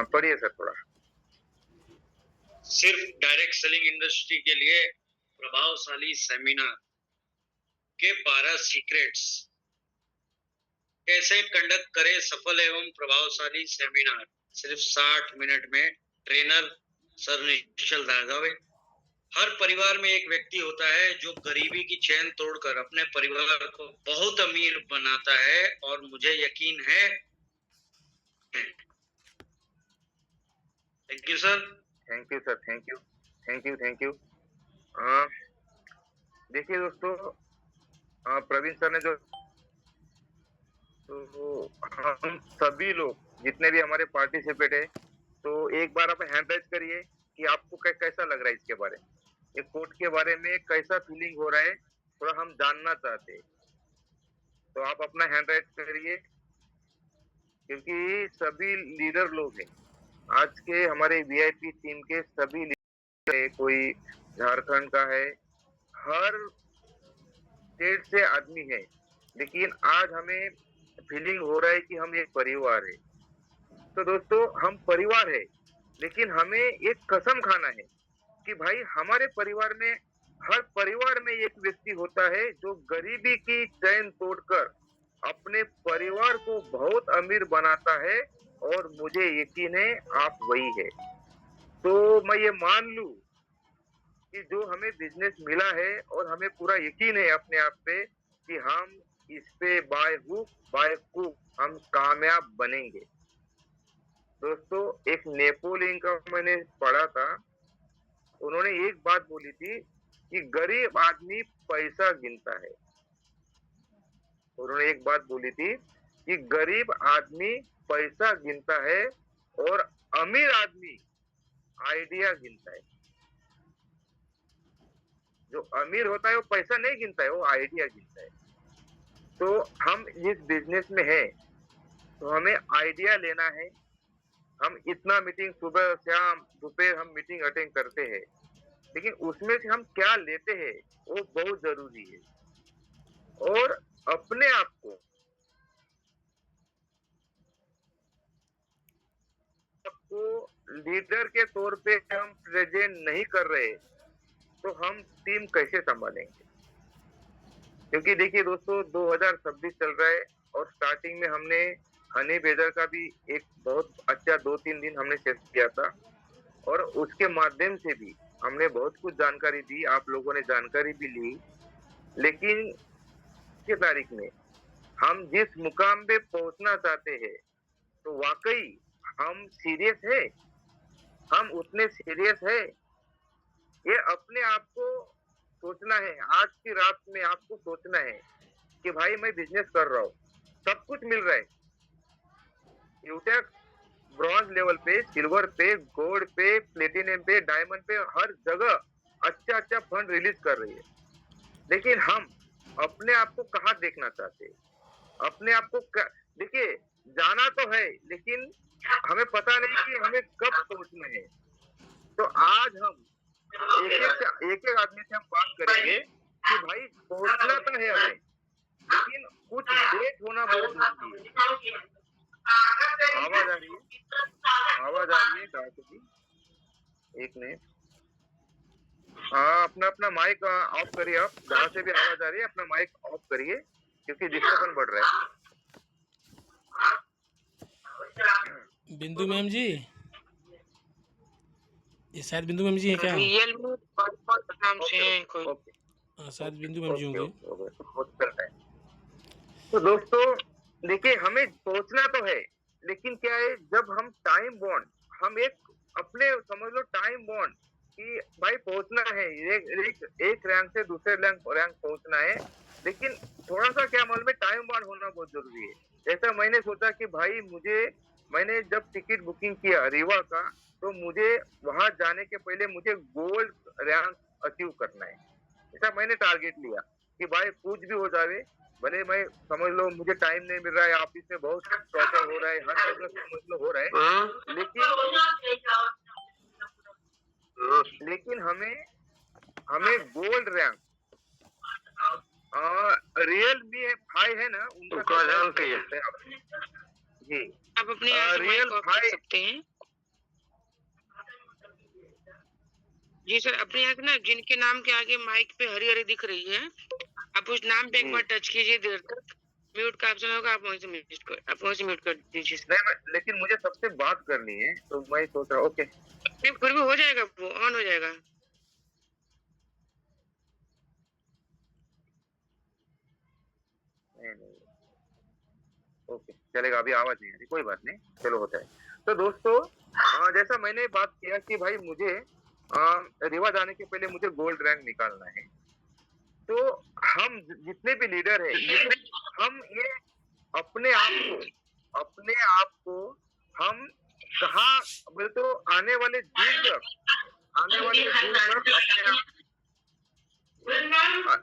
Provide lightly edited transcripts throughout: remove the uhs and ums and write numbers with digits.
हाँ पढ़िए सर थोड़ा। सिर्फ डायरेक्ट सेलिंग इंडस्ट्री के लिए प्रभावशाली सेमिनार के 12 सीक्रेट्स। कैसे कंडक्ट करें सफल एवं प्रभावशाली सेमिनार सिर्फ 60 मिनट में। ट्रेनर सर निश्चल धागावे। हर परिवार में एक व्यक्ति होता है जो गरीबी की चैन तोड़कर अपने परिवार को बहुत अमीर बनाता है, और मुझे यकीन है। Thank you sir. Thank you sir, thank you thank you thank you. देखिए दोस्तों, प्रवीण सर ने जो, तो हम सभी लोग जितने भी हमारे पार्टिसिपेट है, तो एक बार आप हैंड राइज करिए कि आपको कैसा लग रहा है इसके बारे में, ये कोर्ट के बारे में कैसा फीलिंग हो रहा है, थोड़ा हम जानना चाहते हैं। तो आप अपना हैंड राइज करिए, क्योंकि सभी लीडर लोग हैं आज के हमारे वीआईपी टीम के, सभी लीडर है, कोई झारखंड का है, हर स्टेट से आदमी है, लेकिन आज हमें फीलिंग हो रहा है कि हम एक परिवार है। तो दोस्तों हम परिवार है, लेकिन हमें एक कसम खाना है कि भाई हमारे परिवार में, हर परिवार में एक व्यक्ति होता है जो गरीबी की चैन तोड़कर अपने परिवार को बहुत अमीर बनाता है, और मुझे यकीन है आप वही है। तो मैं ये मान लूं कि जो हमें बिजनेस मिला है, और हमें पूरा यकीन है अपने आप पे कि हम इस पे बाय हुक बाय क्रूक हम कामयाब बनेंगे। दोस्तों एक नेपोलियन का मैंने पढ़ा था, उन्होंने एक बात बोली थी कि गरीब आदमी पैसा गिनता है। उन्होंने एक बात बोली थी कि गरीब आदमी पैसा गिनता है, और अमीर आदमी आइडिया गिनता है। जो अमीर होता है वो पैसा नहीं गिनता है, वो आइडिया गिनता है। तो हम इस बिजनेस में हैं, तो हमें आइडिया लेना है। हम इतना मीटिंग सुबह शाम दोपहर हम मीटिंग अटेंड करते हैं, लेकिन उसमें से हम क्या लेते हैं वो बहुत जरूरी है। और अपने आप को लीडर के तौर पे हम प्रेजेंट नहीं कर रहे, तो हम टीम कैसे संभालेंगे? क्योंकि देखिए दोस्तों 2026 चल रहा है, और स्टार्टिंग में हमने हनी बेदर का भी एक बहुत अच्छा 2-3 दिन हमने सेट किया था, और उसके माध्यम से भी हमने बहुत कुछ जानकारी दी, आप लोगों ने जानकारी भी ली। लेकिन की तारीख में हम जिस मुकाम पे पहुंचना चाहते हैं, तो वाकई हम सीरियस है, हम उतने सीरियस है, ये अपने आप को सोचना है। आज की रात में आपको सोचना है कि भाई मैं बिजनेस कर रहा हूँ, सब कुछ मिल रहा है, यूटेक ब्रॉन्ज लेवल पे, सिल्वर पे, गोल्ड पे, प्लेटिनम पे, डायमंड पे, हर जगह अच्छा अच्छा फंड रिलीज कर रही है। लेकिन हम अपने आप को कहाँ देखना चाहते हैं? अपने आप को देखिए, जाना तो है, लेकिन हमें पता नहीं कि हमें कब पहुंचना है। तो आज हम एक एक आदमी से हम बात करेंगे कि भाई पहुंचना तो है हमें, लेकिन कुछ डेट होना बहुत जरूरी है। आवाज आ रही है? आवाज आ रही है गायत्री जी? एक मिनट। हाँ, अपना अपना माइक ऑफ करिए। आप जहाँ से भी आवाज आ रही है अपना माइक ऑफ करिए, क्योंकि डिस्टर्बेंस बढ़ रहा है। बिंदु मैम जी, ये शायद बिंदु मैम जी हैं क्या? नाम से हैं कोई? हाँ शायद बिंदु मैम जी होंगे। तो दोस्तों देखिए, हमें सोचना तो है, लेकिन क्या है, जब हम टाइम बॉन्ड, हम एक अपने समझ लो टाइम बॉन्ड कि भाई पहुंचना है, एक रैंक से दूसरे रैंक पहुंचना है, लेकिन थोड़ा सा क्या मालूम है, टाइम बॉन्ड होना बहुत जरूरी है। जैसा मैंने सोचा कि भाई मैंने जब टिकट बुकिंग किया रीवा का, तो मुझे वहां जाने के पहले मुझे गोल्ड रैंक अचीव करना है। ऐसा मैंने टारगेट लिया कि भाई कुछ भी हो जाए, भले मैं समझ लो मुझे टाइम नहीं मिल रहा है, ऑफिस में बहुत टॉर्चर हो रहा है, हर जगह समझ लो हो रहा है, लेकिन हमें गोल्ड रैंक, रियल मी भाई है ना उनका नाम जी, आप अपने रियल भाई सकते हैं। जी सर, अपने यहाँ ना जिनके नाम के आगे माइक पे हरी हरी दिख रही है, आप उस नाम पे एक बार टच कीजिए देर तक, म्यूट का ऑप्शन होगा, आप वहीं से म्यूट कर दीजिए सर। नहीं लेकिन मुझे सबसे बात करनी है तो मैं सोच रहा हूँ ओके। नहीं, फिर भी हो जाएगा, वो ऑन हो जाएगा। नहीं ओके चलेगा, अभी आवाज नहीं आ रही, कोई बात नहीं, चलो होता है। तो दोस्तों जैसा मैंने बात किया कि भाई मुझे रीवा जाने के पहले मुझे गोल्ड रैंक निकालना है। तो हम जितने भी लीडर है हम ये अपने आप को हम कहाँ बोले तो आने वाले दिन तक अपने आप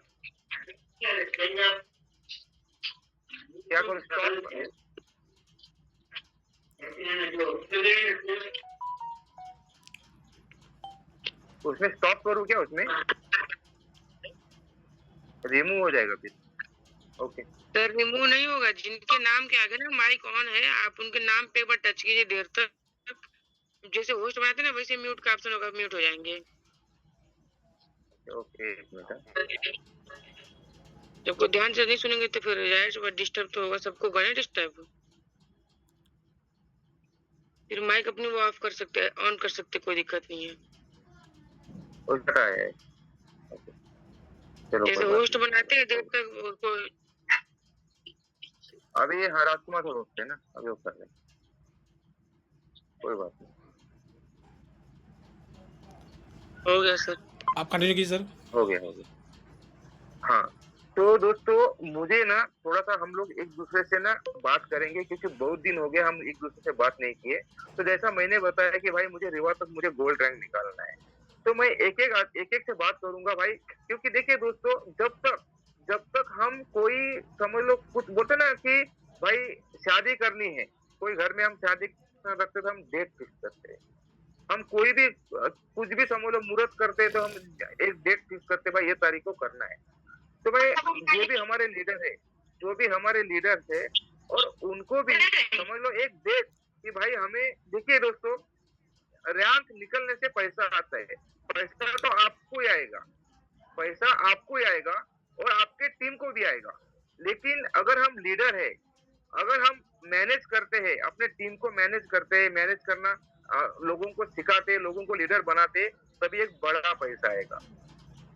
क्या करो स्टॉप उसमें स्टॉप करूँ क्या, उसमें रिमूव हो जाएगा फिर। ओके सर रिमूव नहीं होगा, जिनके नाम के आगे ना माइक ऑन है, आप उनके नाम पे एक बार टच कीजिए देर तक, जैसे होस्ट बनाते हैं ना वैसे म्यूट का ऑप्शन होगा, म्यूट हो जाएंगे। ओके एक मिनट। जब कोई ध्यान से नहीं सुनेंगे तो फिर जाहिर सी बात डिस्टर्ब तो होगा, सबको गए डिस्टर्ब। फिर माइक अपनी वो ऑफ कर सकते हैं, ऑन कर सकते, कोई दिक्कत नहीं है। उसका है चलो जैसे होस्ट बनाते हैं देर तक कोई। अभी ये राजकुमार को रोकते हैं ना, अभी वो कर रहे हैं, कोई बात नहीं। हो गया सर, आप कंटिन्यू कीजिए सर। हो गया हाँ। तो दोस्तों मुझे ना थोड़ा सा हम लोग एक दूसरे से ना बात करेंगे, क्योंकि बहुत दिन हो गए हम एक दूसरे से बात नहीं किए। तो जैसा मैंने बताया कि भाई मुझे रीवा तक मुझे गोल्ड रैंक निकालना है, तो मैं एक एक से बात करूंगा भाई। क्योंकि देखिए दोस्तों, जब तक हम कोई समझ लो कुछ बोलते ना कि भाई शादी करनी है, कोई घर में हम शादी रखते तो हम डेट फिक्स करते हैं, हम कोई भी कुछ भी समझ लो मुहूर्त करते हैं तो हम एक डेट फिक्स करते भाई ये तारीख को करना है। तो भाई जो भी हमारे लीडर थे और उनको भी समझ लो एक डेट कि भाई हमें, देखिए दोस्तों रैंक निकलने से पैसा आता है, पैसा तो आपको ही आएगा, पैसा आपको ही आएगा और आपके टीम को भी आएगा। लेकिन अगर हम लीडर है, अगर हम मैनेज करते हैं अपने टीम को, मैनेज करना लोगों को सिखाते, लोगों को लीडर बनाते, तभी एक बड़ा पैसा आएगा।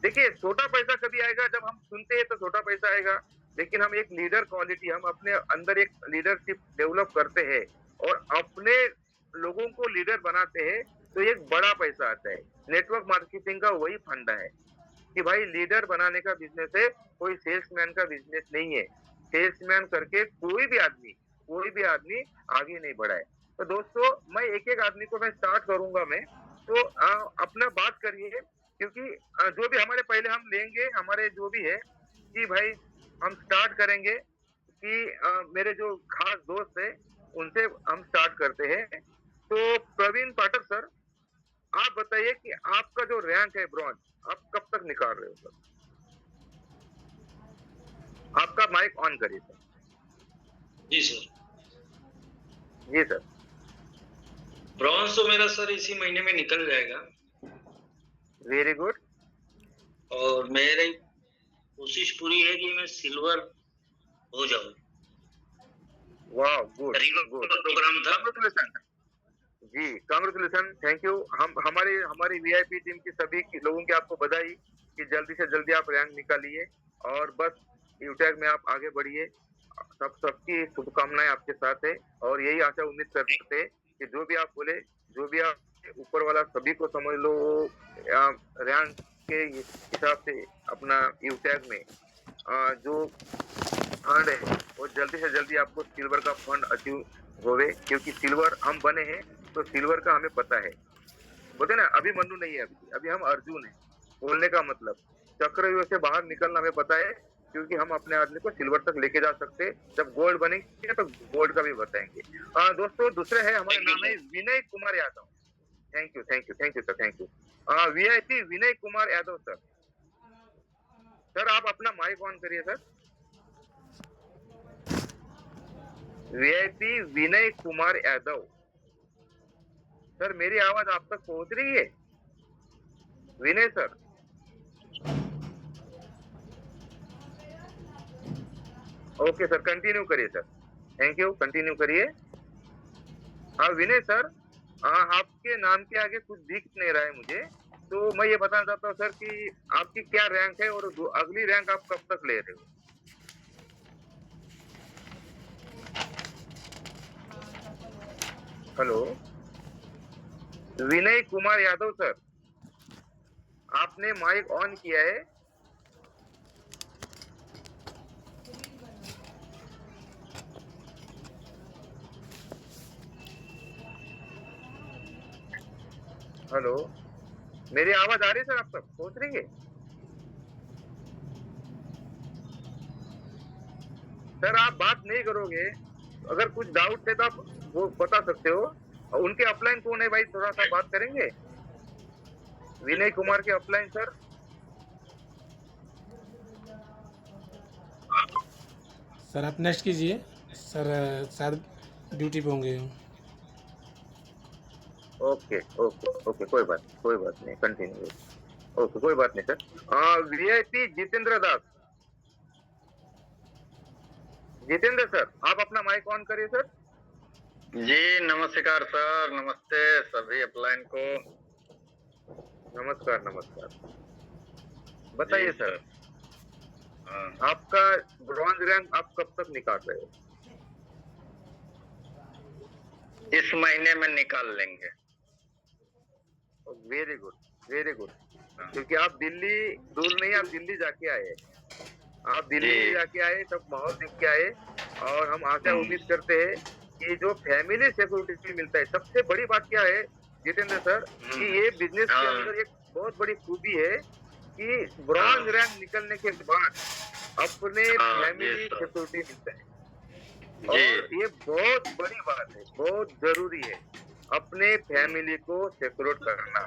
देखिए छोटा पैसा कभी आएगा जब हम सुनते हैं तो छोटा पैसा आएगा, लेकिन हम एक लीडर क्वालिटी, हम अपने अंदर एक लीडरशिप डेवलप करते हैं और अपने लोगों को लीडर बनाते हैं तो एक बड़ा पैसा आता है। नेटवर्क मार्केटिंग का वही फंडा है कि भाई लीडर बनाने का बिजनेस है, कोई सेल्समैन का बिजनेस नहीं है। सेल्समैन करके कोई भी आदमी आगे नहीं बढ़ा है। तो दोस्तों मैं एक एक आदमी को मैं स्टार्ट करूंगा मैं, तो अपना बात करिए, क्योंकि जो भी हमारे पहले हम लेंगे, हमारे जो भी है कि भाई हम स्टार्ट करेंगे कि मेरे जो खास दोस्त है उनसे हम स्टार्ट करते हैं। तो प्रवीण पाठक सर, आप बताइए कि आपका जो रैंक है ब्रॉन्ज, आप कब तक निकाल रहे हो सर? आपका माइक ऑन करिए सर। जी सर। जी सर। ब्रॉन्ज तो मेरा सर इसी महीने में निकल जाएगा। Very good. और मेरी कोशिश पूरी है कि मैं सिल्वर हो जाऊं। वाह गुड गुड प्रोग्राम था। जी कांग्रेचुलेसन, थैंक यू। हम हमारी वीआईपी टीम की सभी लोगों की आपको बधाई कि जल्दी से जल्दी आप रैंक निकालिए और बस यूटैग में आप आगे बढ़िए। सबकी शुभकामनाएं आपके साथ है और यही आशा उम्मीद करते हैं कि जो भी आप बोले, जो भी आप ऊपर वाला सभी को समझ लो रैंक के हिसाब से अपना यूटैग में जो फंड है वो जल्दी से जल्दी आपको सिल्वर का फंड अचीव होवे, क्योंकि सिल्वर हम बने हैं तो सिल्वर का हमें पता है। बोलते ना अभी मनु नहीं है, अभी हम अर्जुन है। बोलने का मतलब चक्रव्यूह से बाहर निकलना हमें पता है, क्योंकि हम अपने आदमी को सिल्वर तक लेके जा सकते हैं। जब गोल्ड बनेंगे तो गोल्ड का भी बताएंगे। दोस्तों दूसरे है हमारे नाम है Vinay Kumar Yadav. Thank you sir, thank you. VIP Vinay Kumar Yadav sir, sir आप अपना माइक ऑन करिए sir. VIP Vinay Kumar Yadav sir, मेरी आवाज आप तक पहुंच रही है? Vinay sir, okay sir, continue करिए सर, थैंक यू, कंटिन्यू करिए। हाँ विनय सर, आपके नाम के आगे कुछ दिख नहीं रहा है मुझे, तो मैं ये बताना चाहता हूँ सर कि आपकी क्या रैंक है और अगली रैंक आप कब तक ले रहे हो? हेलो, विनय कुमार यादव सर, आपने माइक ऑन किया है? हेलो, मेरी आवाज आ रही है सर, आप तक पहुंच रही है? सर आप बात नहीं करोगे, अगर कुछ डाउट है तो आप वो बता सकते हो। और उनके अपलाइन कौन है भाई, थोड़ा सा बात करेंगे? विनय कुमार के अपलाइन सर। सर आप नेक्स्ट कीजिए सर, शायद ड्यूटी पे होंगे। ओके ओके ओके, कोई बात नहीं, कंटिन्यू। ओके, कोई बात नहीं सर। वीआईपी जितेंद्र दास, जितेंद्र सर, आप अपना माइक ऑन करिए सर। जी नमस्कार सर, नमस्ते सभी अपलाइन को। नमस्कार नमस्कार, बताइए जी, सर, हाँ, आपका ब्रॉन्ज रैंक आप कब तक निकाल रहे हो? इस महीने में निकाल लेंगे। वेरी गुड, वेरी गुड, क्योंकि आप दिल्ली दूर नहीं, आप दिल्ली जाके आए, आप दिल्ली जी। जाके आए तब माहौल देख के आए, और हम आशा उम्मीद करते हैं कि जो फैमिली सिक्योरिटी मिलता है, सबसे बड़ी बात क्या है जितेंद्र सर, कि ये बिजनेस के हाँ। अंदर एक बहुत बड़ी खूबी है कि ब्रॉन्ज रैंक निकलने के बाद अपने हाँ, फैमिली जी सर। सिक्योरिटी मिलता है, जी। और ये बहुत बड़ी बात है, बहुत जरूरी है अपने फैमिली को सिक्योर करना,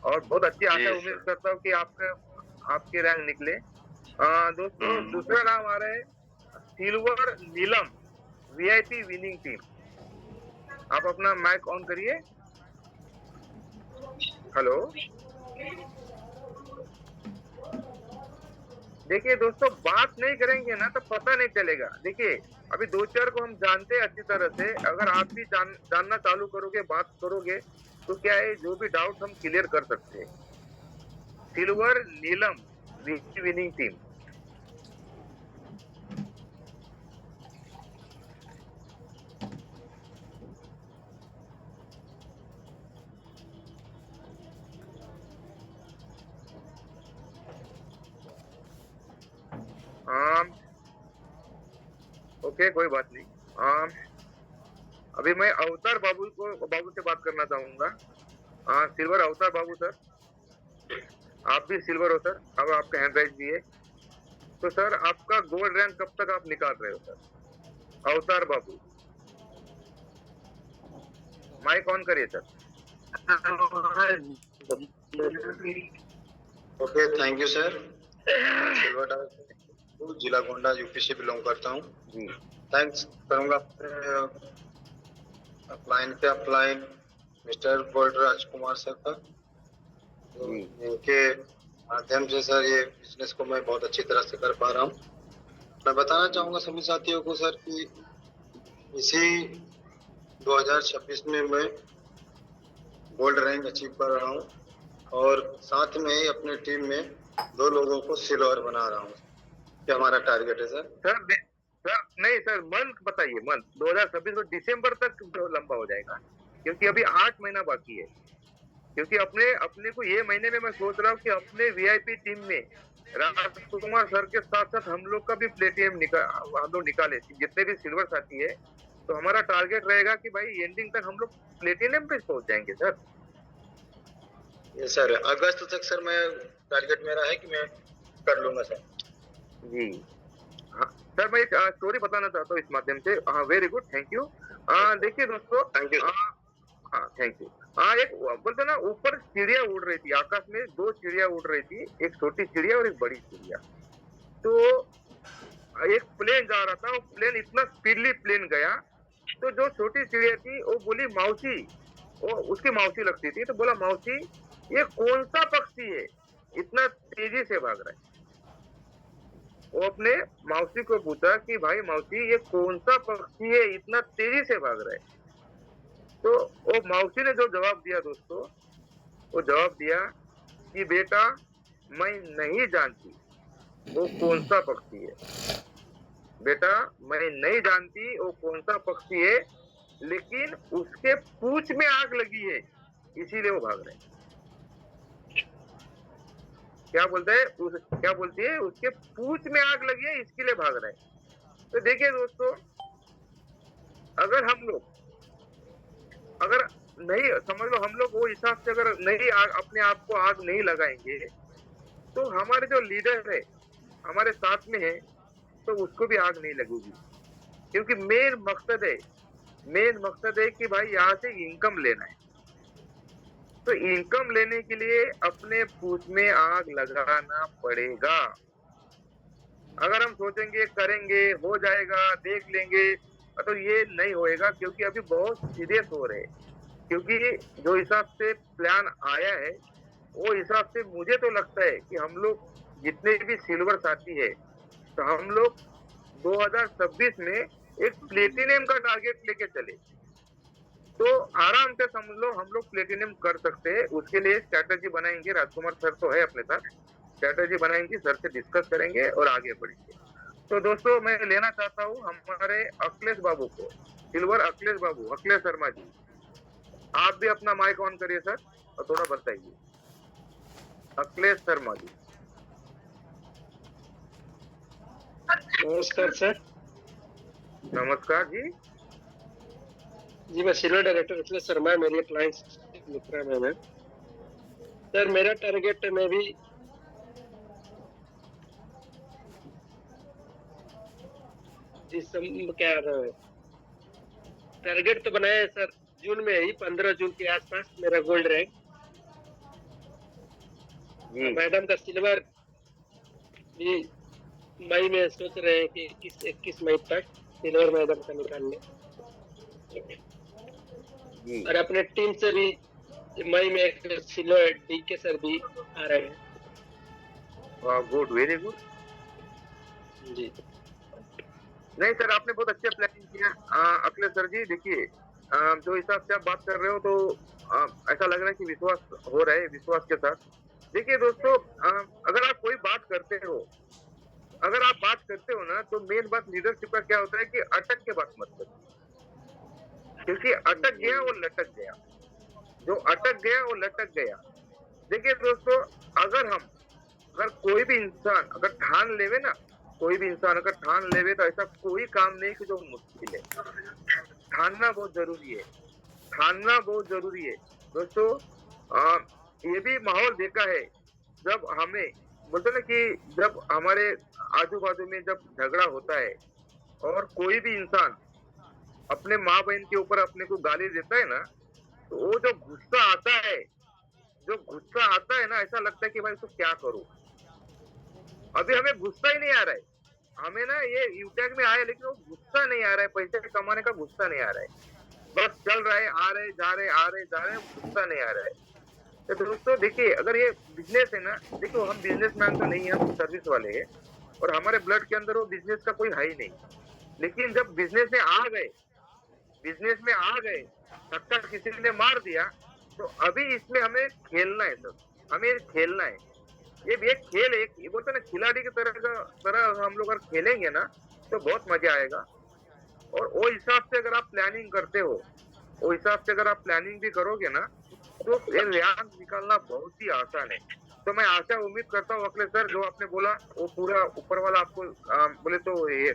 और बहुत अच्छी आशा जी उम्मीद सर। करता हूँ कि आपके रैंक निकले। दोस्तों दूसरा नाम आ रहा है सिल्वर नीलम, वीआईपी विनिंग टीम। आप अपना माइक ऑन करिए। हेलो, देखिए दोस्तों, बात नहीं करेंगे ना तो पता नहीं चलेगा। देखिए अभी दो चार को हम जानते हैं अच्छी तरह से, अगर आप भी जानना चालू करोगे, बात करोगे, तो क्या है, जो भी डाउट हम क्लियर कर सकते हैं। सिल्वर नीलम विनिंग टीम। ओके, कोई बात नहीं। अभी मैं अवतार बाबू से बात करना चाहूंगा। सिल्वर अवतार बाबू सर, आप भी सिल्वर हो सर, अब आपका हैंड राइज भी है, तो सर आपका गोल्ड रैंक कब तक आप निकाल रहे हो सर? अवतार बाबू, माइक ऑन करिए sir. Okay, thank you sir. Silver जिला गोंडा यूपी से बिलोंग करता हूँ। जी, थैंक्स करूँगा अपलाइन मिस्टर गोल्ड राजकुमार सर का, तो जी, इनके माध्यम से सर ये बिजनेस को मैं बहुत अच्छी तरह से कर पा रहा हूँ। मैं बताना चाहूँगा सभी साथियों को सर कि इसी 2026 में मैं गोल्ड रैंक अचीव कर रहा हूँ, और साथ में ही अपने टीम में 2 लोगों को सिल्वर बना रहा हूँ। क्या हमारा टारगेट है सर? सर नहीं सर, मंथ बताइए, मंथ 2026 को दिसंबर तक तो लंबा हो जाएगा, क्योंकि अभी 8 महीना बाकी है। क्योंकि अपने को ये महीने में मैं सोच रहा हूँ कि अपने वीआईपी टीम में राजकुमार सर के साथ साथ हम लोग का भी प्लेटिनम हम लोग निकाले, जितने भी सिल्वर साथी है, तो हमारा टारगेट रहेगा कि भाई एंडिंग तक हम लोग प्लेटिनम पे पहुंच जाएंगे सर। ये सर अगस्त तक सर मैं टारगेट मेरा है कि मैं कर लूंगा सर। जी हाँ सर, मैं एक स्टोरी बताना चाहता हूँ इस माध्यम से। हाँ, वेरी गुड, थैंक यू। देखिए दोस्तों, थैंक यू। हाँ थैंक यू। एक बोलते ना, ऊपर चिड़िया उड़ रही थी, आकाश में 2 चिड़िया उड़ रही थी, एक छोटी चिड़िया और एक बड़ी चिड़िया। तो एक प्लेन जा रहा था, वो प्लेन इतना स्पीडली प्लेन गया, तो जो छोटी चिड़िया थी वो बोली मौसी, वो उसकी मौसी लगती थी, तो बोला मौसी ये कौन सा पक्षी है इतना तेजी से भाग रहा है? वो अपने मौसी को पूछा कि भाई मौसी ये कौन सा पक्षी है इतना तेजी से भाग रहा है? तो वो मौसी ने जो जवाब दिया दोस्तों, वो जवाब दिया कि बेटा मैं नहीं जानती वो कौन सा पक्षी है। बेटा मैं नहीं जानती वो कौन सा पक्षी है, लेकिन उसके पूंछ में आग लगी है इसीलिए वो भाग रहे हैं। क्या बोलते हैं क्या बोलती है, उसके पूंछ में आग लगी है इसके लिए भाग रहे हैं। तो देखिए दोस्तों, अगर हम लोग अगर नहीं समझ लो, हम लोग वो हिसाब से अगर नहीं अपने आप को आग नहीं लगाएंगे तो हमारे जो लीडर है हमारे साथ में है तो उसको भी आग नहीं लगेगी। क्योंकि मेन मकसद है कि भाई यहाँ से इनकम लेना है। तो इनकम लेने के लिए अपने पूंछ में आग लगाना पड़ेगा। अगर हम सोचेंगे करेंगे हो जाएगा देख लेंगे तो ये नहीं होएगा, क्योंकि अभी बहुत सीरियस हो रहे हैं। क्योंकि जो हिसाब से प्लान आया है वो हिसाब से मुझे तो लगता है कि हम लोग जितने भी सिल्वर साथी है तो हम लोग 2026 में एक प्लेटिनियम का टारगेट लेके चले तो आराम से समझ लो हम लोग प्लेटिनियम कर सकते हैं। उसके लिए स्ट्रैटेजी बनाएंगे, राजकुमार सर तो है अपने साथ, स्ट्रैटेजी बनाएंगे, सर से डिस्कस करेंगे और आगे बढ़ेंगे। तो दोस्तों मैं लेना चाहता हूँ हमारे अखिलेश बाबू को, सिल्वर अखिलेश बाबू, अखिलेश शर्मा जी, आप भी अपना माइक ऑन करिए सर और थोड़ा बताइए। अखिलेश शर्मा जी। नमस्कार सर। नमस्कार जी। जी मैं सिल्वर डायरेक्टर अखिलेश शर्मा है, मेरी क्लाइंट्स मित्रा मैम है सर। मेरा टारगेट में भी क्या टारगेट तो बनाया है सर, जून में ही 15 जून के आसपास मेरा गोल्ड रैंक। मैडम का सिल्वर भी मई में सोच रहे हैं कि 21 मई तक सिल्वर मैडम का निकालने, और अपने टीम से भी मई में एक सिल्वर डीके सर भी आ रहे हैं। गुड, वेरी गुड जी। नहीं सर, आपने बहुत अच्छा प्लानिंग किया अखिलेश सर जी। देखिए जो हिसाब से आप बात कर रहे हो तो ऐसा लग रहा है कि विश्वास हो रहा है, विश्वास के साथ। देखिए दोस्तों, अगर आप कोई बात करते हो ना तो मेन बात लीडरशिप का क्या होता है कि अटक के बात मत करो, क्योंकि अटक गया वो लटक गया, जो अटक गया वो लटक गया। देखिए दोस्तों, अगर कोई भी इंसान अगर ठान लेवे ना, कोई भी इंसान अगर ठान लेवे तो ऐसा कोई काम नहीं कि जो मुश्किल है। ठानना बहुत जरूरी है, ठानना बहुत जरूरी है दोस्तों। ये भी माहौल देखा है जब हमें बोलते ना कि जब हमारे आजू बाजू में जब झगड़ा होता है और कोई भी इंसान अपने माँ बहन के ऊपर अपने को गाली देता है ना, तो वो जो गुस्सा आता है ना, ऐसा लगता है कि भाई इसको क्या करूं। अभी हमें गुस्सा ही नहीं आ रहा है, हमें ना ये यूटैग में आया लेकिन वो गुस्सा नहीं आ रहा है, पैसे कमाने का गुस्सा नहीं आ रहा है, बस चल रहा है, आ रहे जा रहे, गुस्सा नहीं आ रहा है। तो दोस्तों देखिए, अगर ये बिजनेस है ना, देखो हम बिजनेसमैन तो नहीं है, हम सर्विस वाले हैं और हमारे ब्लड के अंदर वो बिजनेस का कोई है ही नहीं। लेकिन जब बिजनेस में आ गए धक्का किसी ने मार दिया, तो अभी इसमें हमें खेलना है सर, हमें खेलना है। ये भी एक खेल है, ये बोलते ना खिलाड़ी की तरह हम लोग अगर खेलेंगे ना तो बहुत मजा आएगा। और वो हिसाब से अगर आप प्लानिंग करते हो, वो हिसाब से अगर आप प्लानिंग भी करोगे ना तो ये रैंक निकालना बहुत ही आसान है। तो मैं आशा उम्मीद करता हूँ अखिलेश सर, जो आपने बोला वो पूरा ऊपर वाला आपको बोले तो ये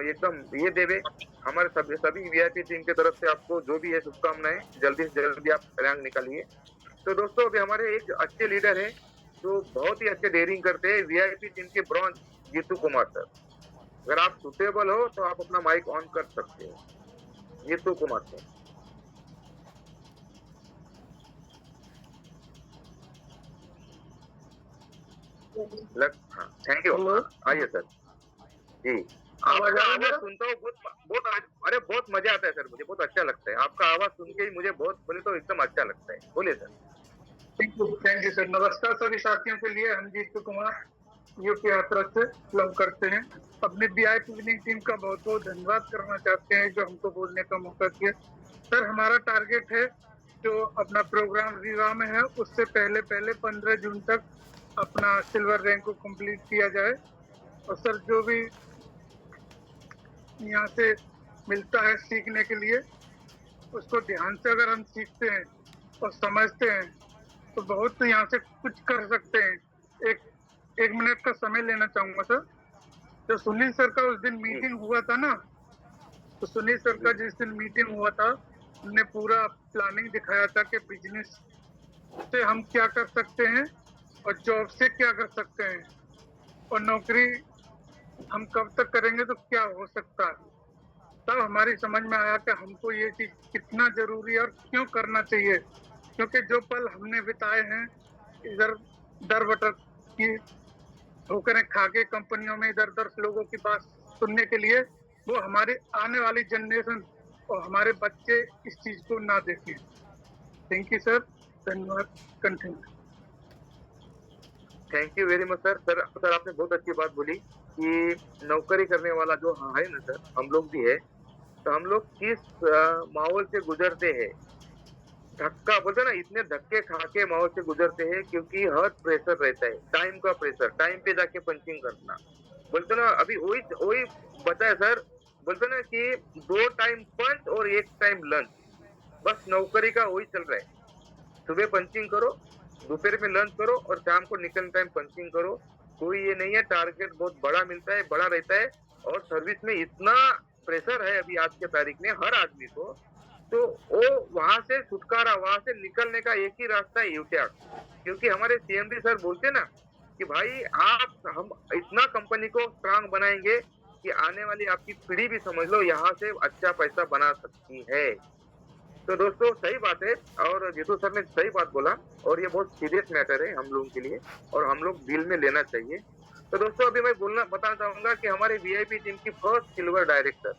एकदम ये देवे। हमारे सभी वीआईपी टीम की तरफ से आपको जो भी है शुभकामनाएं, जल्दी से जल्दी आप रैंक निकालिए। तो दोस्तों अभी हमारे एक अच्छे लीडर है जो बहुत ही अच्छे डेयरिंग करते हैं, वीआईपी टीम के ब्रॉन्ज जीतू कुमार सर। अगर आप सुटेबल हो तो आप अपना माइक ऑन कर सकते हो, जीतू कुमार सर। हाँ थैंक यू, आइए सर जी। आपका आवाज सुनता हूँ बहुत मजा आता है सर, मुझे बहुत अच्छा लगता है आपका आवाज सुन के ही, मुझे बहुत बोले तो एकदम अच्छा लगता है। बोलिए सर। Thank you sir. नमस्कार सभी साथियों के लिए। हम जीत कुमार यूपी यात्रा से बिलोंग करते हैं। अपने वीआईपी विनिंग टीम का बहुत बहुत धन्यवाद करना चाहते हैं जो हमको बोलने का मौका दिया। सर हमारा टारगेट है जो अपना प्रोग्राम रीवा में है उससे पहले 15 जून तक अपना सिल्वर रैंक को कंप्लीट किया जाए। और सर जो भी यहाँ से मिलता है सीखने के लिए उसको ध्यान से अगर हम सीखते हैं और समझते हैं तो बहुत यहाँ से कुछ कर सकते हैं। एक मिनट का समय लेना चाहूंगा सर। जो सुनील सर का उस दिन मीटिंग हुआ था ना, तो सुनील सर का जिस दिन मीटिंग हुआ था हमने पूरा प्लानिंग दिखाया था कि बिजनेस से हम क्या कर सकते हैं और जॉब से क्या कर सकते हैं और नौकरी हम कब तक करेंगे तो क्या हो सकता है। तब हमारी समझ में आया कि हमको ये चीज कितना जरूरी है और क्यों करना चाहिए। क्योंकि जो पल हमने बिताए हैं इधर दर बटर की ठोकरें खा के कंपनियों में इधर उधर लोगों की बात सुनने के लिए, वो हमारी आने वाली जनरेशन और हमारे बच्चे इस चीज को ना देखें। Thank you sir. धन्यवाद। Continue. Thank you very much sir. Sir आपने बहुत अच्छी बात बोली कि नौकरी करने वाला जो है ना सर, हम लोग भी है, तो हम लोग किस माहौल से गुजरते हैं। धक्का बोलते ना, इतने धक्के खा के माहौल से गुजरते हैं क्योंकि हर प्रेशर रहता है, टाइम का प्रेशर, टाइम पे जाके पंचिंग करना। बोलते ना अभी वही वही बताया सर, बोलते ना कि 2 टाइम पंच और 1 टाइम लंच, बस नौकरी का वही चल रहा है। सुबह पंचिंग करो, दोपहर में लंच करो और शाम को निकलने टाइम पंचिंग करो। कोई ये नहीं है, टारगेट बहुत बड़ा मिलता है, बड़ा रहता है। और सर्विस में इतना प्रेशर है अभी आज के तारीख में हर आदमी को, तो वो वहां से छुटकारा, वहां से निकलने का एक ही रास्ता है, यूटर्न। क्योंकि हमारे सीएमडी सर बोलते ना कि भाई हम इतना कंपनी को स्ट्रांग बनाएंगे कि आने वाली आपकी पीढ़ी भी समझ लो यहाँ से अच्छा पैसा बना सकती है। तो दोस्तों सही बात है और जीतू सर ने सही बात बोला और ये बहुत सीरियस मैटर है हम लोगों के लिए और हम लोग दिल में लेना चाहिए। तो दोस्तों अभी मैं बताना चाहूंगा कि हमारे वीआईपी टीम की फर्स्ट सिल्वर डायरेक्टर,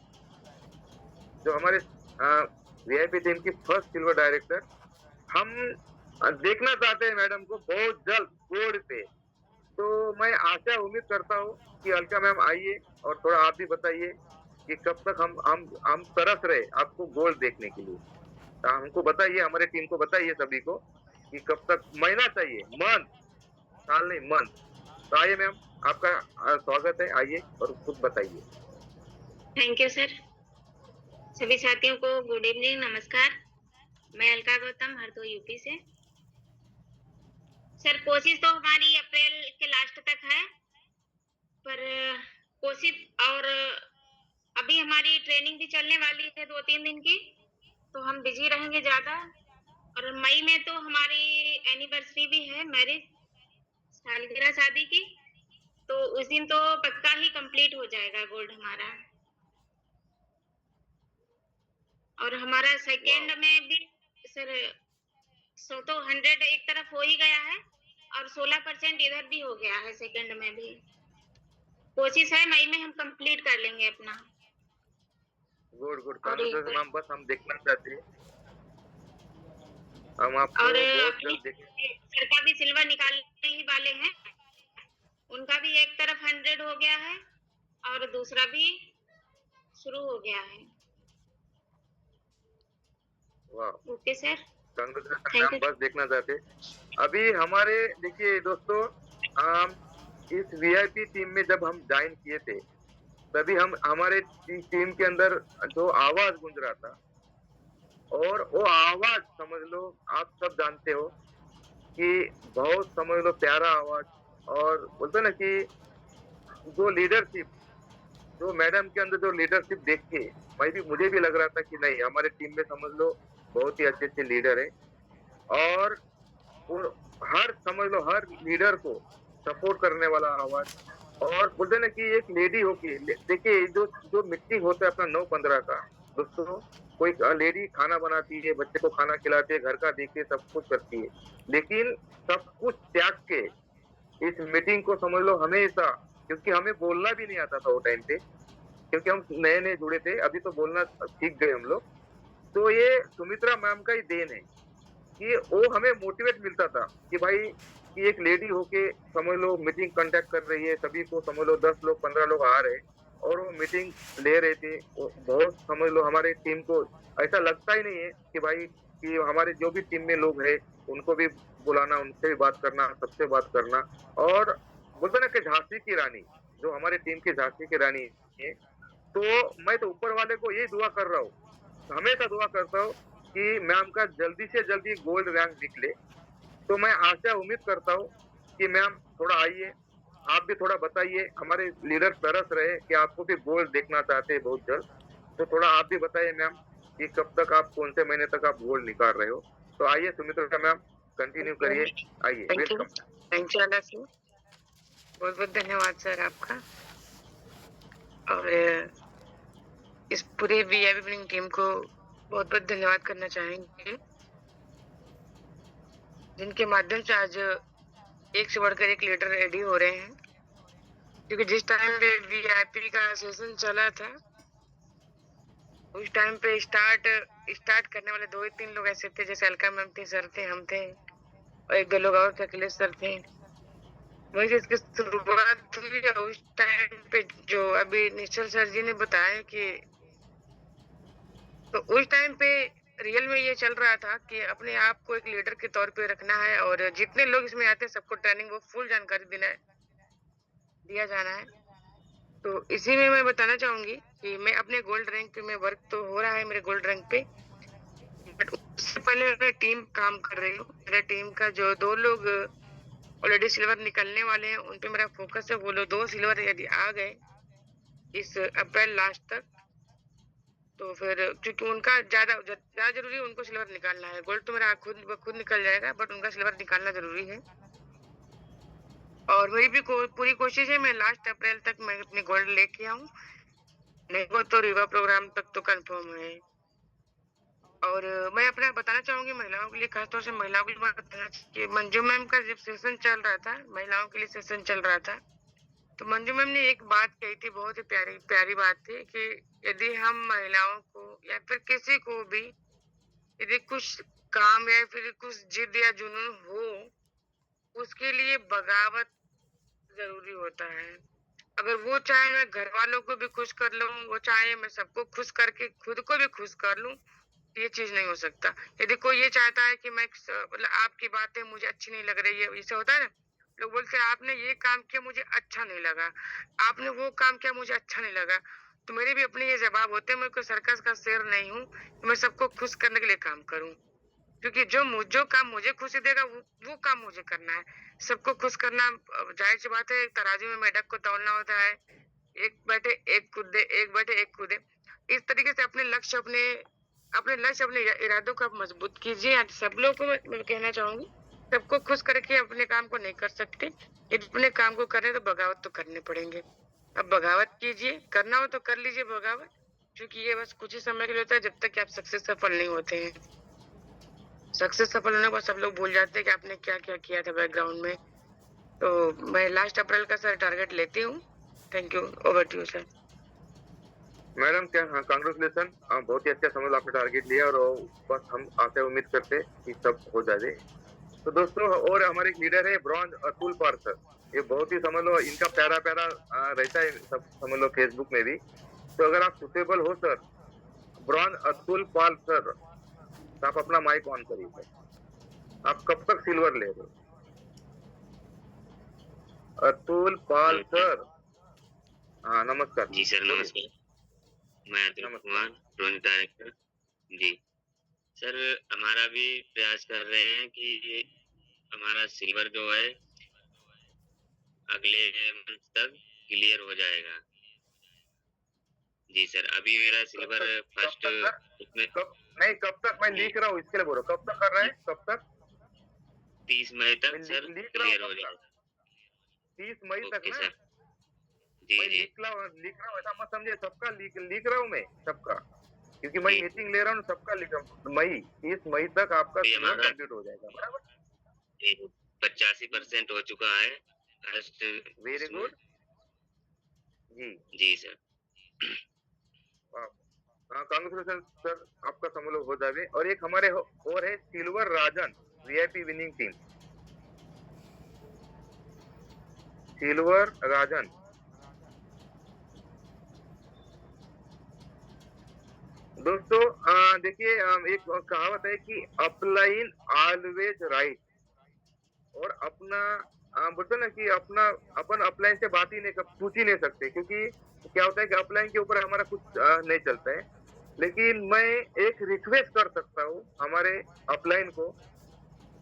जो हमारे वीआईपी टीम की फर्स्ट सिल्वर डायरेक्टर, हम देखना चाहते हैं मैडम को बहुत जल्द बोर्ड पे। तो मैं आशा उम्मीद करता हूँ कि अलका मैम आइए और थोड़ा आप भी बताइए कि कब तक हम तरस रहे आपको गोल्ड देखने के लिए। हमको बताइए, हमारे टीम को बताइए सभी को कि कब तक, महीना चाहिए, मंथ, साल नहीं मंथ। तो आइए मैम, आपका स्वागत है, आइए और खुद बताइए। Thank you sir. सभी साथियों को गुड इवनिंग, नमस्कार। मैं अलका गौतम, हरदोई यूपी से। सर कोशिश तो हमारी अप्रैल के लास्ट तक है, पर कोशिश, और अभी हमारी ट्रेनिंग भी चलने वाली है 2-3 दिन की, तो हम बिजी रहेंगे ज्यादा। और मई में तो हमारी एनिवर्सरी भी है, मैरिज सालगिरह शादी की, तो उस दिन तो पक्का ही कंप्लीट हो जाएगा गोल्ड हमारा। और हमारा सेकेंड में भी सर 100 एक तरफ हो ही गया है और 16% इधर भी हो गया है सेकेंड में भी। कोशिश है मई में हम कंप्लीट कर लेंगे अपना। गुड मैम, बस हम देखना चाहते हैं, हम आपको और बहुत जल्द देखेंगे। सर का भी सिल्वर निकालने ही वाले हैं, उनका भी एक तरफ 100 हो गया है और दूसरा भी शुरू हो गया है। वाह, ओके सर, हम बस देखना चाहते। अभी हमारे देखिए दोस्तों, इस वीआईपी टीम में जब हम ज्वाइन किए थे तभी हमारे टीम के अंदर जो आवाज गूंज रहा था, और वो आवाज समझ लो, आप सब जानते हो कि बहुत समझ लो प्यारा आवाज। और बोलते ना कि जो लीडरशिप, जो मैडम के अंदर जो लीडरशिप देख के मुझे भी लग रहा था कि नहीं, हमारे टीम में समझ लो बहुत ही अच्छे लीडर है। और हर समझ लो हर लीडर को सपोर्ट करने वाला आवाज। और बोलते ना कि एक लेडी होगी, देखिए जो मीटिंग होता है अपना 9-15 का दोस्तों, कोई लेडी खाना बनाती है, बच्चे को खाना खिलाती है, घर का देखती है, सब कुछ करती है, लेकिन सब कुछ त्याग के इस मीटिंग को समझ लो हमेशा, क्योंकि हमें बोलना भी नहीं आता था वो टाइम पे, क्योंकि हम नए जुड़े थे, अभी तो बोलना सीख गए हम लोग। तो ये सुमित्रा मैम का ही देन है कि वो हमें मोटिवेट मिलता था कि भाई कि एक लेडी होके समझ लो मीटिंग कंडक्ट कर रही है, सभी को समझ लो 10 लोग 15 लोग आ रहे हैं और वो मीटिंग ले रहे थे। वो बहुत समझ लो हमारे टीम को ऐसा लगता ही नहीं है कि भाई कि हमारे जो भी टीम में लोग हैं उनको भी बुलाना, उनसे भी बात करना, सबसे बात करना। और बोलते ना कि झांसी की रानी, जो हमारे टीम की झांसी की रानी है, तो मैं तो ऊपर वाले को यही दुआ कर रहा हूँ, हमेशा दुआ करता हूँ कि मैम का जल्दी से जल्दी गोल्ड रैंक निकले। तो मैं आशा उम्मीद करता हूँ कि मैम थोड़ा आइए, आप भी थोड़ा बताइए, हमारे लीडर तरस रहे कि आपको भी गोल्ड देखना चाहते हैं बहुत जल्द। तो थोड़ा आप भी बताइए मैम कि कब तक आप, कौन से महीने तक आप गोल्ड निकाल रहे हो। तो आइए सुमित्रा मैम, कंटिन्यू करिए, आइए, thank you, welcome. Thank you Adarsh Singh, बहुत बहुत धन्यवाद सर आपका। और इस पूरे वीआईपी टीम को बहुत बहुत धन्यवाद करना चाहेंगे, जिनके माध्यम से आज एक से बढ़कर एक लीडर रेडी हो रहे हैं। क्योंकि जिस टाइम पे वीआईपी का सेशन चला था, उस टाइम पे स्टार्ट करने वाले 2 ही 3 लोग ऐसे थे, जैसे अलका मैम थे, सर थे, हम थे और 1 2 लोग और थे, अखिलेश सर थे। वही जिसकी शुरुआत हुई है उस टाइम पे, जो अभी निश्चल सर जी ने बताया कि तो उस टाइम पे रियल में ये चल रहा था कि अपने आप को एक लीडर के तौर पे रखना है और जितने लोग इसमें आते हैं सबको ट्रेनिंग वो फुल जानकारी दिया जाना है। तो इसी में मैं बताना चाहूंगी कि मैं अपने गोल्ड रैंक पे, मैं वर्क तो हो रहा है मेरे गोल्ड रैंक पे, बट उससे पहले मैं टीम काम कर रही हूँ। मेरे टीम का जो 2 लोग ऑलरेडी सिल्वर निकलने वाले हैं, उन पे मेरा फोकस है। वो लोग 2 सिल्वर यदि आ गए इस अप्रैल लास्ट तक, तो फिर क्योंकि उनका ज्यादा जरूरी है, उनको सिल्वर निकालना है। गोल्ड तो मेरा खुद निकल जाएगा, बट उनका सिल्वर निकालना जरूरी है। और मेरी भी पूरी कोशिश है, मैं लास्ट अप्रैल तक मैं अपनी गोल्ड लेके आऊं, नहीं वो तो रिवा प्रोग्राम तक तो कंफर्म है। और मैं अपना बताना चाहूंगी महिलाओं के लिए, खासतौर से महिलाओं के लिए मैं बताना कि मंजू मैम का जब सेशन चल रहा था, महिलाओं के लिए सेशन चल रहा था, तो मंजू मैम ने एक बात कही थी, बहुत ही प्यारी प्यारी बात थी कि यदि हम महिलाओं को या फिर किसी को भी यदि कुछ काम या फिर कुछ जिद या जुनून हो, उसके लिए बगावत जरूरी होता है। अगर वो चाहे मैं घर वालों को भी खुश कर लूं, वो चाहे मैं सबको खुश करके खुद को भी खुश कर लूं, ये चीज नहीं हो सकता। यदि कोई ये चाहता है कि मैं मतलब आपकी बातें मुझे अच्छी नहीं लग रही है, ऐसा होता है ना, लोग बोलते हैं आपने ये काम किया मुझे अच्छा नहीं लगा, आपने वो काम किया मुझे अच्छा नहीं लगा। तो मेरे भी अपने ये जवाब होते हैं, मैं कोई सर्कस का शेर नहीं हूँ, मैं सबको खुश करने के लिए काम करूँ। क्योंकि जो काम मुझे खुशी देगा वो काम मुझे करना है। सबको खुश करना जाहिर सी बात है, तराजू में मेढक को तौलना होता है, एक बैठे एक कूदे, एक बैठे एक कूदे। इस तरीके से अपने लक्ष्य, अपने इरादों को आप मजबूत कीजिए। आज सब लोगों को मैं कहना चाहूंगी, सबको खुश करके अपने काम को नहीं कर सकते। यदि अपने काम को करें तो बगावत तो करने पड़ेंगे। अब बगावत कीजिए, करना हो तो कर लीजिए बगावत, क्योंकि ये बस कुछ ही समय के लिए होता है, जब तक कि आप सक्सेस सफल नहीं होते हैं। सक्सेस सफल होने के बाद सब लोग भूल जाते हैं कि आपने क्या क्या किया था बैकग्राउंड में। तो मैं लास्ट अप्रैल का सर टारगेट लेती हूँ। Thank you, over to you sir. Madam क्या, हाँ कांग्रेचुलेसन, बहुत ही अच्छा समझ लो आपने टारगेट लिया और बस हम आशा उम्मीद करते हैं कि सब हो जाए। तो दोस्तों और हमारे एक लीडर है ब्रॉन्ज अतुल पार सर, ये बहुत ही समझ लो इनका प्यारा प्यारा रहता है सब समझ लो फेसबुक में भी। तो अगर आप सुटेबल हो सर, ब्रॉन्ज अतुल पाल सर, तो आप अपना माइक ऑन करिए सर। आप कब तक सिल्वर ले रहे हो? अतुल पाल सर, हाँ नमस्कार जी सर, नमस्कार। मैं अतुल कुमार, ब्रॉन्ज डायरेक्टर। जी सर, हमारा भी प्रयास कर रहे हैं कि हमारा सिल्वर जो है अगले मंथ तक क्लियर हो जाएगा। जी सर, अभी मेरा सिल्वर फर्स्ट उसमें कब तक मैं लिख रहा हूँ इसके लिए बोल रहा हूँ, कब तक कर रहे हैं, कब तक? 30 मई तक सर क्लियर हो जाएगा। 30 मई तक ना? सर जी मैं जी लिख रहा हूँ, ऐसा मत समझे सबका लिख रहा हूँ मैं सबका, क्योंकि मैं मीटिंग ले रहा हूँ, सबका लिख रहा हूँ। मई 30 मई तक आपका सिल्वर कंप्लीट हो जाएगा, बराबर? 85% हो चुका है। वेरी गुड जी जी सर। कांग्रेचुलेशन सर, आपका समूह हो जावे। और एक हमारे और है सिल्वर राजन, वीआईपी विनिंग टीम, सिल्वर राजन। दोस्तों देखिए, एक कहावत है कि अपलाइन ऑलवेज राइट। और अपना बोलते ना कि अपना अपन अपलाइन से बात ही नहीं पूछ ही नहीं सकते, क्योंकि क्या होता है कि अपलाइन के ऊपर हमारा कुछ नहीं चलता है। लेकिन मैं एक रिक्वेस्ट कर सकता हूँ हमारे अपलाइन को।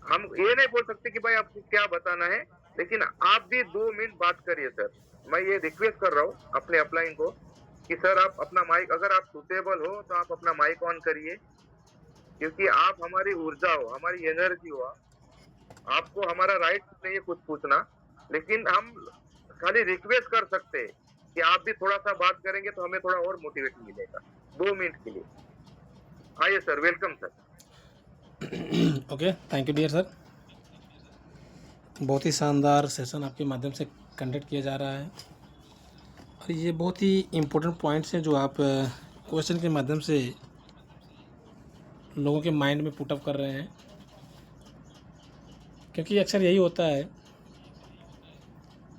हम ये नहीं बोल सकते कि भाई आपको क्या बताना है, लेकिन आप भी 2 मिनट बात करिए सर। मैं ये रिक्वेस्ट कर रहा हूँ अपने अपलाइन को कि सर आप अपना माइक, अगर आप सुटेबल हो तो आप अपना माइक ऑन करिए, क्योंकि आप हमारी ऊर्जा हो, हमारी एनर्जी हो। आपको हमारा राइट नहीं है कुछ पूछना, लेकिन हम खाली रिक्वेस्ट कर सकते हैं कि आप भी थोड़ा सा बात करेंगे तो हमें थोड़ा और मोटिवेशन मिलेगा 2 मिनट के लिए। आइए sir, welcome sir. Okay, thank you dear sir. बहुत ही शानदार सेशन आपके माध्यम से कंडक्ट किया जा रहा है और ये बहुत ही इम्पोर्टेंट पॉइंट्स हैं जो आप क्वेश्चन के माध्यम से लोगों के माइंड में पुट अप कर रहे हैं, क्योंकि अक्सर यही होता है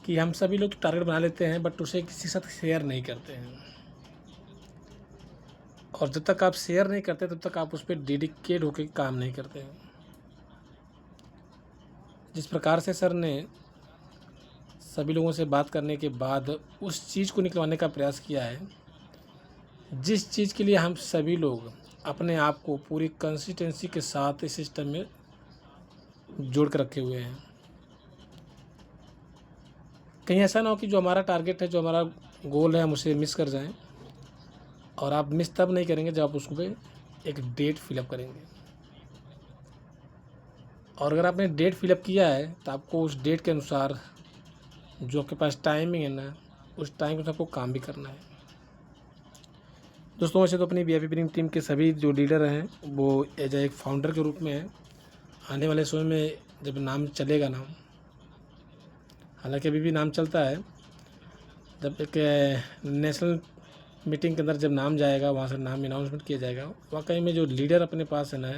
कि हम सभी लोग टारगेट बना लेते हैं बट उसे किसी के साथ शेयर नहीं करते हैं, और जब तक आप शेयर नहीं करते तब तक आप उस पर डेडिकेट होकर काम नहीं करते हैं। जिस प्रकार से सर ने सभी लोगों से बात करने के बाद उस चीज़ को निकलवाने का प्रयास किया है, जिस चीज़ के लिए हम सभी लोग अपने आप को पूरी कंसिस्टेंसी के साथ इस सिस्टम में जोड़ कर रखे हुए हैं। कहीं ऐसा ना हो कि जो हमारा टारगेट है, जो हमारा गोल है, हम उसे मिस कर जाएं, और आप मिस तब नहीं करेंगे जब आप उसको पे एक डेट फिलअप करेंगे। और अगर आपने डेट फिलअप किया है तो आपको उस डेट के अनुसार जो आपके पास टाइमिंग है ना, उस टाइम के अनुसार आपको काम भी करना है। दोस्तों, वैसे तो अपनी वीआईपी विनिंग टीम के सभी जो लीडर हैं वो एज एक फाउंडर के रूप में हैं। आने वाले समय में जब नाम चलेगा ना, हालांकि अभी भी नाम चलता है, जब एक नेशनल मीटिंग के अंदर जब नाम जाएगा, वहाँ से नाम अनाउंसमेंट किया जाएगा। वाकई में जो लीडर अपने पास है ना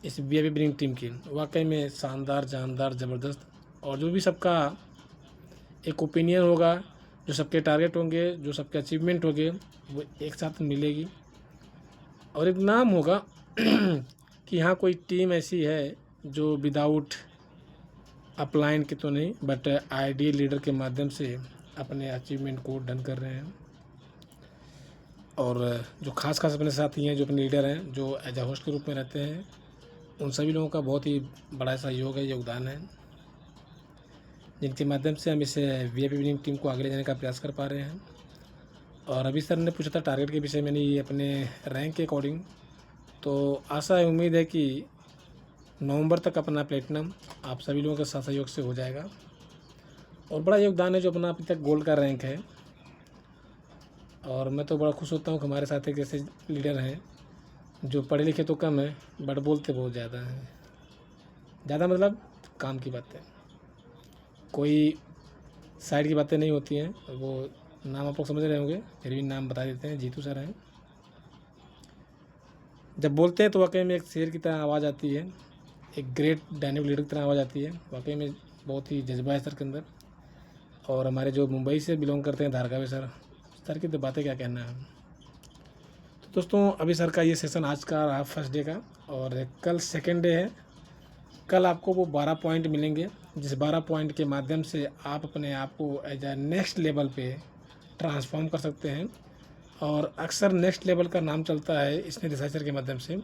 इस वीआईपी विनिंग टीम की, वाकई में शानदार, जानदार, ज़बरदस्त, और जो भी सबका एक ओपिनियन होगा, जो सबके टारगेट होंगे, जो सबके अचीवमेंट होंगे, वो एक साथ मिलेगी और एक नाम होगा कि यहाँ कोई टीम ऐसी है जो विदाउट अपलाइन के तो नहीं बट आइडियल लीडर के माध्यम से अपने अचीवमेंट को डन कर रहे हैं। और जो खास अपने साथी हैं, जो अपने लीडर हैं, जो एज ए होस्ट के रूप में रहते हैं, उन सभी लोगों का बहुत ही बड़ा सहयोग है, योगदान है, जिनके माध्यम से हम इस वीआईपी विनिंग टीम को आगे ले जाने का प्रयास कर पा रहे हैं। और अभी सर ने पूछा था टारगेट के विषय में, नहीं अपने रैंक के अकॉर्डिंग, तो आशा है, उम्मीद है कि नवंबर तक अपना प्लेटिनम आप सभी लोगों के साथ सहयोग से हो जाएगा। और बड़ा योगदान है जो अपना अभी तक गोल्ड का रैंक है। और मैं तो बड़ा खुश होता हूँ कि हमारे साथ एक ऐसे लीडर हैं जो पढ़े लिखे तो कम है बट बोलते बहुत ज़्यादा हैं। ज़्यादा मतलब काम की बातें, कोई साइड की बातें नहीं होती हैं। वो नाम आप लोग समझ रहे होंगे, फिर भी नाम बता देते हैं, जीतू सर हैं। जब बोलते हैं तो वाकई में एक शेर की तरह आवाज़ आती है, एक ग्रेट डायनेमिक लीडर की तरह आवाज़ आती है। वाकई में बहुत ही जज्बा है सर के अंदर। और हमारे जो मुंबई से बिलोंग करते हैं, धारकावे सर की तो बातें क्या कहना है। तो दोस्तों, अभी सर का ये सेशन आज का रहा फर्स्ट डे का, और कल सेकेंड डे है। कल आपको वो 12 पॉइंट मिलेंगे, जिस 12 पॉइंट के माध्यम से आप अपने आप को एज ए नेक्स्ट लेवल पे ट्रांसफॉर्म कर सकते हैं। और अक्सर नेक्स्ट लेवल का नाम चलता है इसने रिसर्चर के माध्यम से,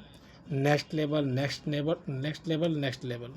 next level, next level, next level, next level.